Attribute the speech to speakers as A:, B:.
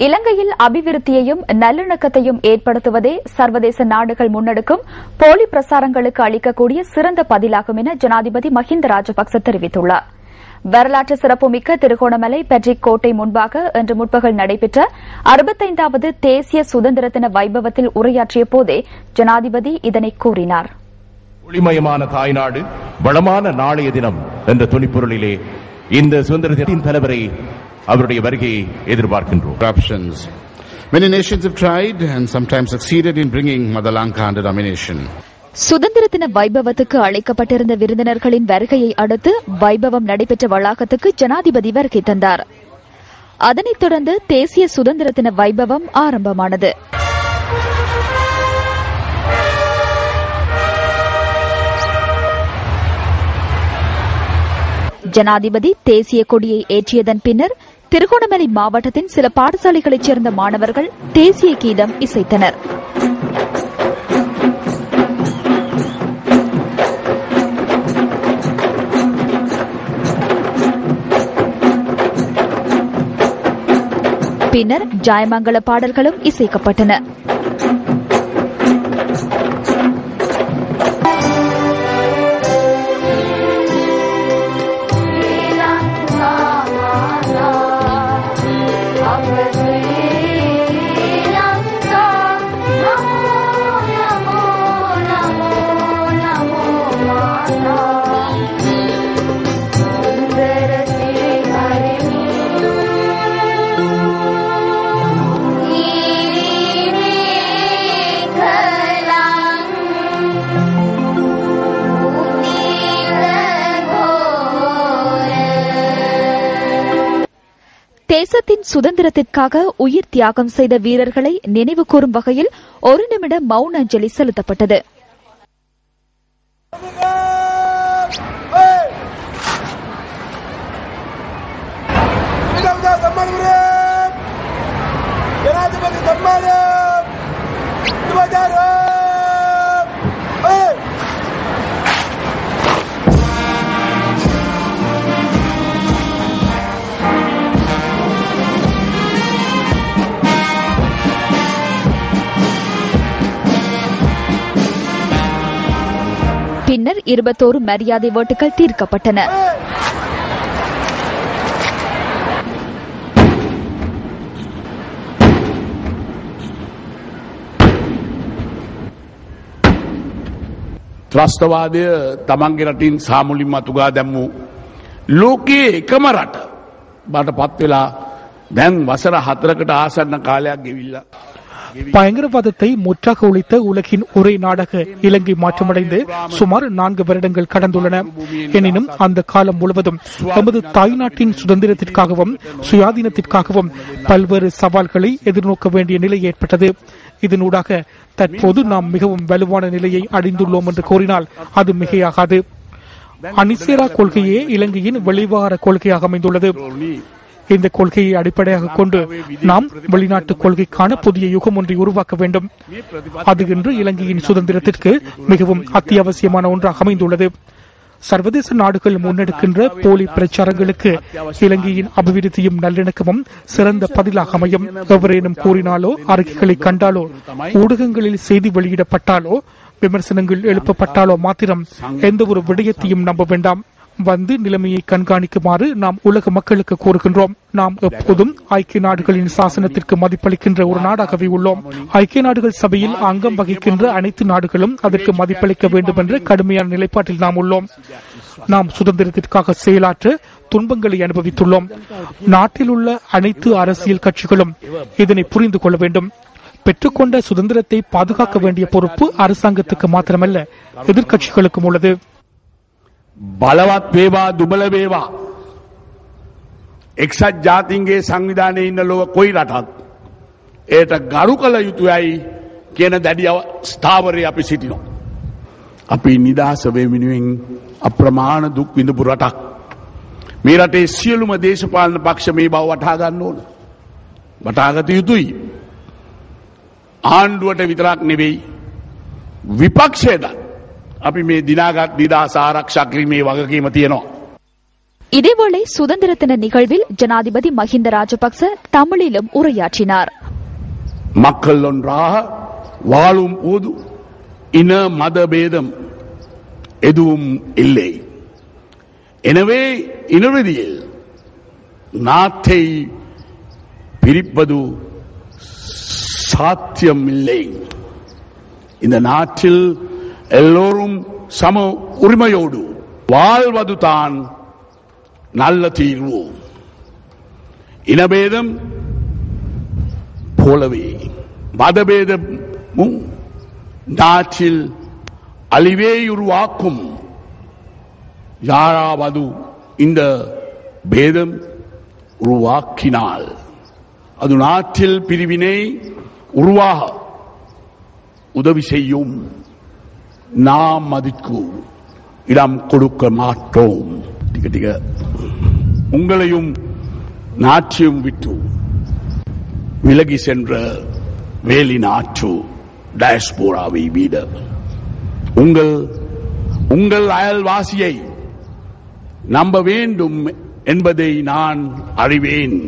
A: இலங்கையில் அபிவிருத்தியையும் நல்லிணக்கத்தையும் ஏற்படுத்துவதே சர்வதேச நாடுகள் முன்னெடுக்கும் போலி பிரசாரங்களுக்கு அளிக்கக்கூடிய சிறந்த பதிலாகும் என ஜனாதிபதி மஹிந்த ராஜபக்ச தெரிவித்துள்ளார். வரலாற்று சிறப்புமிக்க திருகோணமலை பெட்ரிக் கோட்டை முன்பாக இன்று முற்பகல் நடைபெற்ற 65வது தேசிய சுதந்திர தின வைபவத்தில் உரையாற்றிய போதே ஜனாதிபதி இதனை கூறினார்.
B: ஒளிமயமான தாய்நாடு வளமான நாளைய தினம் என்ற துணிப்பொருளிலே இந்த சுதந்திர தினத்தின் தலைவரை அவருடைய வருகையை எதிர்பார்க்கின்றோம்.
C: Many nations have tried and sometimes succeeded in bringing Mother Lanka under domination.
A: சுதந்திர தின வைபவத்துக்கு அழைக்கப்பட்டிருந்த விருந்தினர்களின் வருகையை அடுத்து வைபவம் நடைபெற்ற வளாகத்துக்கு ஜனாதிபதி வருகை தந்தார். அதனைத் தொடர்ந்து தேசிய சுதந்திர தின வைபவம் ஆரம்பமானது. ஜனாதிபதி தேசிய கொடியை ஏற்றியதன் பின்னர் திருகோணமலை மாவட்டத்தின் சில பாடசாலைகளைச் சேர்ந்த மாணவர்கள் தேசிய கீதம் இசைத்தனர். பின்னர் ஜாயமங்கல பாடல்களும் இசைக்கப்பட்டன. தேசத்தின் சுதந்திரத்திற்காக உயிர் தியாகம் செய்த வீரர்களை நினைவு கூறும் வகையில் 1 நிமிட மௌன அஞ்சலி செலுத்தப்பட்டது. பின்னர் 21 மரியாதை ஓட்டுகள் தீர்க்கப்பட்டன.
D: ත්‍රස්තවාදය තමන්ගේ රටින් සාමුලින් මතුගා දැම්මූ ලෝකයේ එකම රට බට පත් වෙලා දැන් වසර 4කට ආසන්න කාලයක් ගෙවිලා
E: பயங்கரவாதத்தை முற்றாக ஒழித்த உலகின் ஒரே நாடாக இலங்கை மாற்றமடைந்து சுமார் 4 வருடங்கள் கடந்துள்ளன. எனினும் அந்த காலம் முழுவதும் நமது தாய்நாட்டின் சுதந்திரத்திற்காகவும் சுயாதீனத்திற்காகவும் பல்வேறு சவால்களை எதிர்நோக்க வேண்டிய நிலை ஏற்பட்டது. இதனூடாக தற்போது நாம் மிகவும் வலுவான நிலையை அடைந்துள்ளோம் என்று கூறினால் அது மிகையாகாது. அணிசேரா கொள்கையே இலங்கையின் வெளிவார கொள்கையாக அமைந்துள்ளது. இந்த கொள்கையை அடிப்படையாக கொண்டு நாம் வெளிநாட்டு கொள்கைக்கான புதிய யுகம் ஒன்றை உருவாக்க வேண்டும். அது இன்று இலங்கையின் சுதந்திரத்திற்கு மிகவும் அத்தியாவசியமான ஒன்றாக அமைந்துள்ளது. சர்வதேச நாடுகள் முன்னெடுக்கின்ற போலி பிரச்சாரங்களுக்கு இலங்கையின் அபிவிருத்தியும் நல்லிணக்கமும் சிறந்த பதிலாக அமையும். எவரேனும் கூறினாலோ அறிக்கைகளை கண்டாலோ ஊடகங்களில் செய்தி வெளியிடப்பட்டாலோ விமர்சனங்கள் எழுப்பப்பட்டாலோ மாத்திரம் எந்த ஒரு விடயத்தையும் நம்ப வேண்டாம். வந்து நிலைமையை கண்காணிக்குமாறு நாம் உலக மக்களுக்கு கூறுகின்றோம். நாம் எப்போதும் ஐக்கிய நாடுகளின் சாசனத்திற்கு மதிப்பளிக்கின்ற ஒரு நாடாகவே உள்ளோம். ஐக்கிய நாடுகள் சபையில் அங்கம் வகிக்கின்ற அனைத்து நாடுகளும் அதற்கு மதிப்பளிக்க வேண்டும் என்ற கடுமையான நிலைப்பாட்டில் நாம் உள்ளோம். நாம் சுதந்திரத்திற்காக செயலாற்ற துன்பங்களை அனுபவித்துள்ளோம். நாட்டில் உள்ள அனைத்து அரசியல் கட்சிகளும் இதனை புரிந்து கொள்ள வேண்டும். பெற்றுக்கொண்ட சுதந்திரத்தை பாதுகாக்க வேண்டிய பொறுப்பு அரசாங்கத்துக்கு மாத்திரமல்ல, எதிர்கட்சிகளுக்கும் உள்ளது.
D: බලවත් වේවා දුබල වේවා එක්සත් ජාතීන්ගේ සංවිධානයේ ඉන්න ලෝක කොයි රටත් ඒට ගරු කළ යුතුයයි කියන දැඩි ස්ථාවරය අපි සිටිනවා. අපි නිදහස වෙනුවෙන් අප්‍රමාණ දුක් විඳපු රටක්. මේ රටේ සියලුම දේශපාලන පක්ෂ මේ බව වටහා ගන්න ඕන. වටහාගත යුතුයි. ආණ්ඩුවට විතරක් නෙවෙයි විපක්ෂයට අපි මේ දිනාගත් නිදහස ආරක්ෂා කිරීමේ වගකීම තියෙනවා.
A: இதேவேளை சுதந்திர தின நிகழ்வில் ஜனாதிபதி மஹிந்த ராஜபக்ச தமிழிலும் உரையாற்றினார்.
D: மக்கள் ஒன்றாக வாழும் போது இன மதபேதம் எதுவும் இல்லை. எனவே இறுதியில் நாட்டை பிரிப்பது சாத்தியமில்லை. இந்த நாட்டில் எல்லோரும் சம உரிமையோடு வாழ்வதுதான் நல்ல தீர்வு. இனபேதம் போலவே மதபேதமும் நாட்டில் அழிவே உருவாக்கும். யாராவது இந்த பேதம் உருவாக்கினால் அது நாட்டில் பிரிவினை உருவாக உதவி செய்யும். நாம் அதுக்கு இடம் கொடுக்க மாட்டோம். உங்களையும் நாட்டையும் விட்டு விலகி சென்ற வேலி நாட்டு டயஸ்போராவை வீட உங்கள் அயல்வாசியை நம்ப வேண்டும் என்பதை நான் அறிவேன்.